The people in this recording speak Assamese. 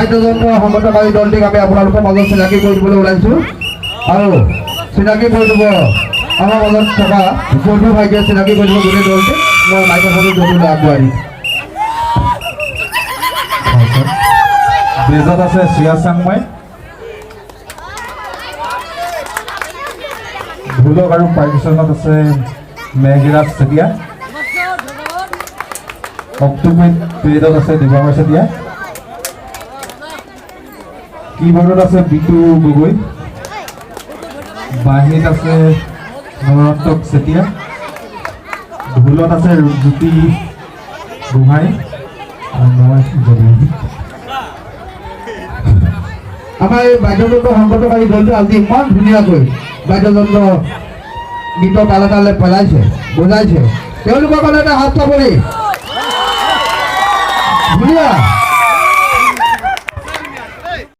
বাদ্যযন্ত্ৰ সংগঠনকাৰী দলটিক আমি আপোনালোকৰ মাজত চিনাকি কৰি দিবলৈ ওলাইছোঁ আৰু চিনাকি কৰি দিব আমাৰ মাজত থকা যদু ভাইটিয়ে চিনাকি কৰি দিব গোটেই দলটিক মই মাইক্ৰফোনটো যদুলৈ আগবঢ়াই দিম বেজত আছে শ্ৰিয়া চাংমাই ঢোলক আৰু পাৰ্কিচনত আছে মেঘৰাজ চেতিয়া অক্টোপেড পেডত আছে দিবাংকৰ চেতিয়া কিবৰ্ডত আছে বিটু গগৈ বাঁহীত আছে নৰন্তক চেতিয়া ঢোলত আছে জ্যোতি গোহাঁই আৰু মই আমাৰ এই বাদ্যযন্ত্ৰ সংগঠনকাৰী দলটো আজি ইমান ধুনীয়াকৈ বাদ্যযন্ত্ৰ গীতৰ তালে তালে পেলাইছে বজাইছে তেওঁলোকৰ কাৰণে এটা হাত চাপৰি ধুনীয়া